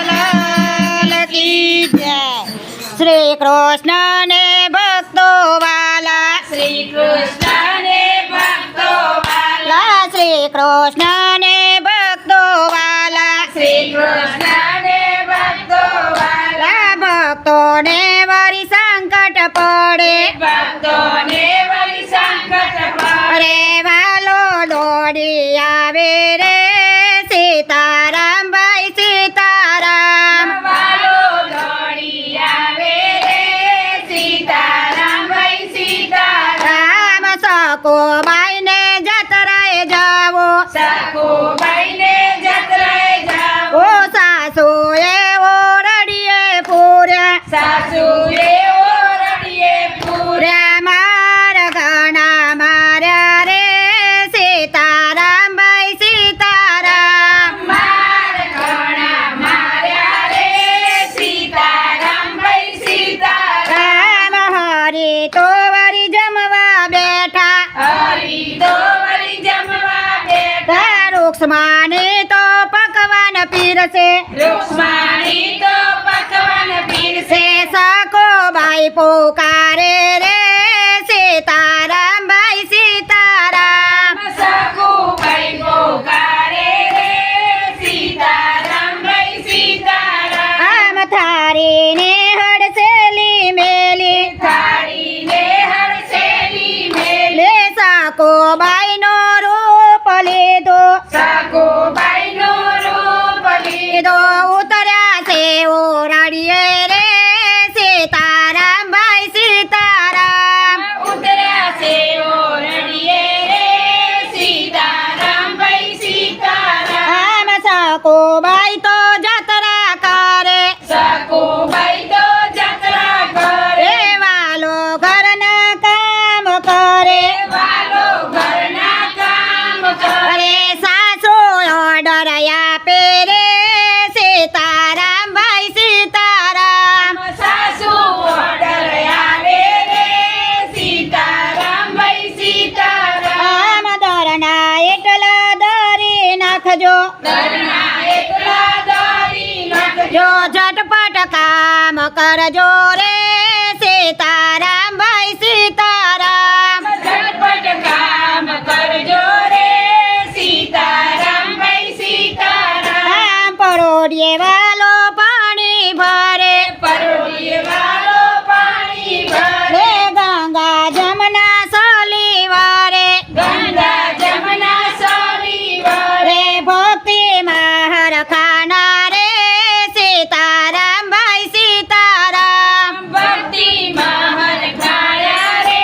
લાલ કી જય. શ્રી કૃષ્ણ ને ભક્તો વાલા, શ્રી કૃષ્ણ ને ભક્તો વાલા, શ્રી કૃષ્ણ ને ભક્તો વાલા, શ્રી કૃષ્ણ ને ભક્તો વાલા, ભક્તોને વળી સંકટ પડે, ભક્તોને વળી સંકટ પડે, રે વાલો દોડી આવે રે સીતારામ ભાઈ સીતારામ. વાલો દોડી આવે રે સીતારામ ભાઈ સીતારામ. સકુબાઈ ને જતરાએ જાવો, સકુબાઈ ને જતરાએ જાવો, ઓ સાસુ એવો રડીએ પૂર્યા, સાસુએ ઓરડીએ પૂર્યા, મારા ઘણા માર્યા રે સીતારામ ભાઈ સીતારામ. માર ઘણા માર્યા રે સીતારામ ભાઈ સીતારામ. હરી તો વળી જમવા બેઠા, હરી તો વળી જમવા બેઠા, રૂક્ષ્માની તો પકવાન પીરસે, રૂક્ષ્માણી તો પકવાન પીરસે, સકોબાઈ પુકારે રે સીતારામ ભાઈ સીતારામ. સકુબાઈ પોકારે રે સીતારામ ભાઈ સીતારામ. આમ થારીને હડસેલી મેલી, થાળીને હરસેલી મેલી, લે સકોબાઈનો રૂપ લીધો, સકુબાઈનું રૂપ લીધો, ઉતર્યા છે ઓરડીએ રે સીતારામ ભાઈ સીતારામ. ઉતર્યા છે ઓરડીએ રે સીતારામ ભાઈ સીતારામ. આમ સકોબાઈ તો જતરા કરે, સકુબાઈ તો જતરા કરે, રે વાલો ઘરના કામ કરે, વાલો ઘરના કામ કરે, અરે સાસુ ઓર્ડર આપે રે સીતારામ ભાઈ સીતારામ. સાસુ ઓર્ડર આવે રે સીતારામ ભાઈ સીતારામ. આમ દરના એટલા દરી નાખજો, દરના એટલા દોરી નાખજો, જો ઝટપટ કામ કરજો રે સીતારામ ભાઈ સીતારામ. ઝટપટ કામ કરજો રે સીતારામ ભાઈ સીતારામ. આમ પરોડીએ વાલો પાણી ભરે, પરોડીએ વાલો પાણી ભરે, રે ગંગા જમના સલી વારે, ગંગા જમના સોરી વરે, રે ભક્તિ મહર ખાના રે સીતારામ ભાઈ સીતારામ. ભક્તિ મહર ખાયા રે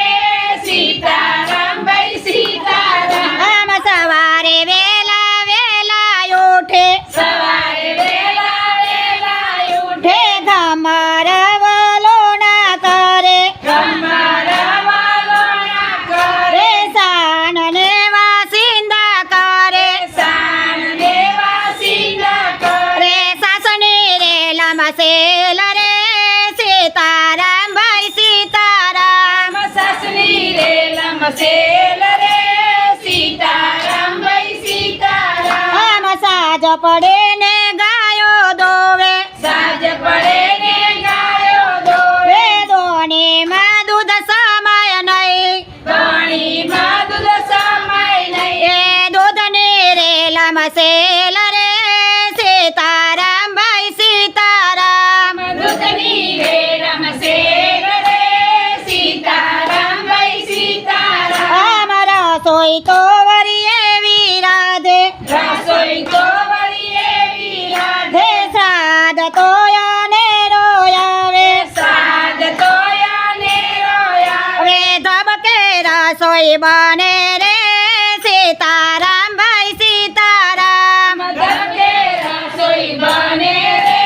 સીતારામ ભાઈ સીતારામ. આમ સવારે વેલા વેલા ઉઠે, સવારે વેલા વેલા ઠે ઉઠે, ગમર વલોણા કરે, ગમારા વાલોણા કરે, રે સાન ને વાસિંદા કરે, સાન દેવા સીતા કરે, રે સાસની રે લમસેલ રે સીતારામ ભાઈ સીતારામ. સસની રે લમસેલ રે સીતારામ ભાઈ સીતારામ. આમ સાજ પડે ને ગાયો દોવે, સાજ પડે ને ગાયો દોવે, રે દોણીમાં દૂધ સમાય નહીં, પાણીમાં દૂધ સમાય નહીં, એ દૂધની રે લમસેલ રે સીતારામ ભાઈ સીતારામ. દૂધની રે રમસેલ રે સીતારામ ભાઈ સીતારામ. આમ રસોઈ તો વળી એવી રાધે, રસોઈ તો વળી એવી રાધે, ધે શ્રાદ્ધ તો અને રોયાવે, સાદ તો યાને રોયા, હવે ધબકે રસોઈ બને રે સીતારામ ભાઈ સીતારામ. ધબકે રસોઈ બને રે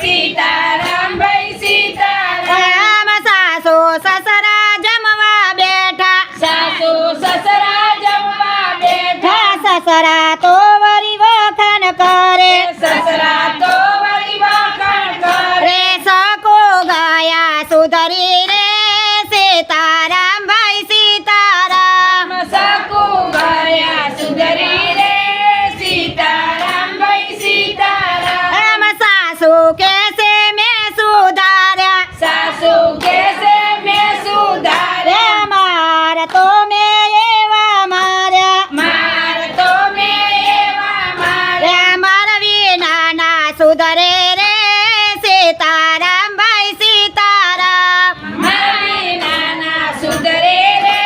સીતારામ ભાઈ સીતારામ. આમ સાસુ સસરા જમવા બેઠા, સાસુ સસરા જમવા બેઠા, સસરા તો વળી વખાણ કરે, સસરા તો વળી વખાણ કરે, રે સકો ગયા સુધરી રે સીતારામ ભાઈ સીતારામ. સકુ ગયા સુધરે રે સીતારામ ભાઈ સીતારામ મારી નાના સુધરે રે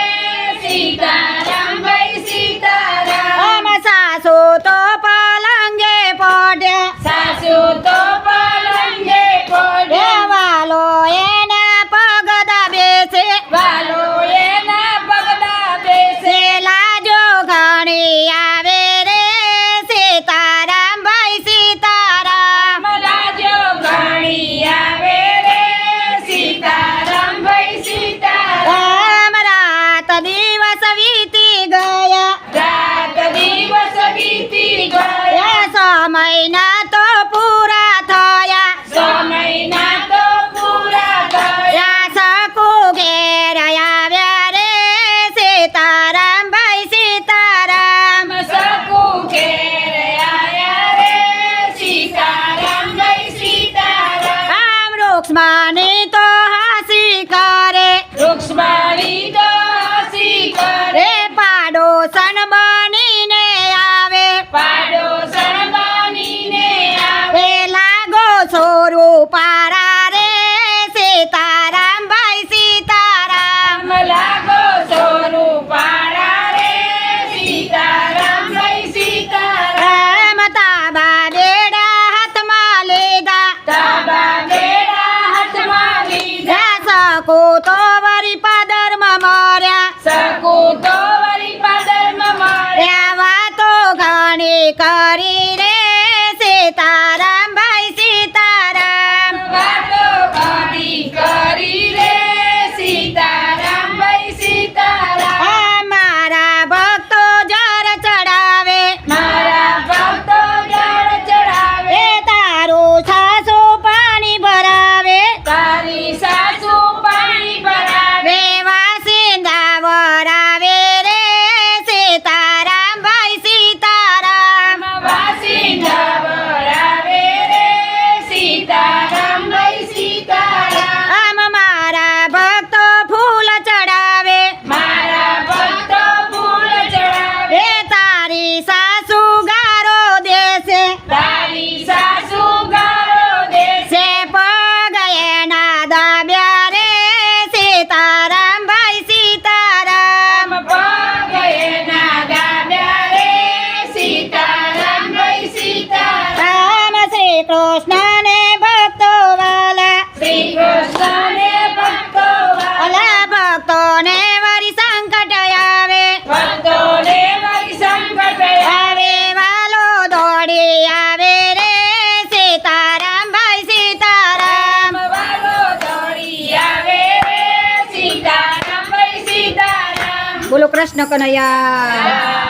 સીતારામ ભાઈ સીતારામ આમ સાસુ તો પલંગે પડ્યા સાસુ તો પલંગે પડ્યા વાલો એના પગ દાબે છે વાલો એના પગલા બેસે લાજો ઘણી આવે રે સીતારામ ભાઈ સીતારામ રાજો ઘણી આવે રે સીતારામ ભાઈ સીતારામ રામ રાત દિવસ વીતી ગયા રાત દિવસ વીતી ગયા સમયના તો પૂરા થયા સમયના તો પૂરા થયા સકુ ઘેર આવ્યા રે સીતારામ ભાઈ સીતારામ સકુ ઘેર આયા રે સીતારામ ભાઈ સીતારામ આમ રૂક્ષ્મણી તો હાસી કરે વૃક્ષવાળી તો હસી કરે રે પાડોશન બનીને આવે પાડોશન બનીને આવે રે લાગો છોરું પારા રે સીતારામ ભાઈ સીતારામ લાગો સોરું પાડા રે સીતારામ ભાઈ સીતારામ રામ તાબા બેડા હાથમાં લીધા તાબા બેડા હાથમાં લીધા સકુ તો વરી પાદરમાં મર્યા સકુ તો વળી પાદરમાં મળ્યા રહ્યા તો ઘણી કરી રે સીતારામ ભાઈ સીતારામ વાતો ઘણી કરી રે સીતારામ ભાઈ સીતારામ આ મારા ભક્તો જર ચડાવે મારા ભક્તો જળ ચડાવે એ તારું સાસુ પાણી ભરાવે તારી સાસુ પાણી ભરાવે વેવા સિંધા વરાવે રે સીતારામ ભાઈ સીતારામ વાસીંદા વરાવે રે સીતારામ ભાઈ સીતારામ આમ મારા ભક્તો ફૂલ ચડાવે મારા ભક્તો ફૂલ ચડાવે એ તારી સાસુ ગારો દેશે તારી સાસુ ગાળો દેશે છે પગ એના દાબ્યા રે સીતારામ ભાઈ સીતારામ પગ એના દાબ્યા રે સીતારામ ભાઈ સીતારામ રામ શ્રી કૃષ્ણ ને ભક્તો વાલા શ્રી કૃષ્ણને ભક્તો અલા ભક્તોને વરી સંકટ આવે ભક્તોને વળી સંકટ આવે વાલો દોડી આવે રે સીતારામ ભાઈ સીતારામ વાલો દોડી આવે રે સીતારામ ભાઈ સીતારામ બોલો કૃષ્ણ કનૈયા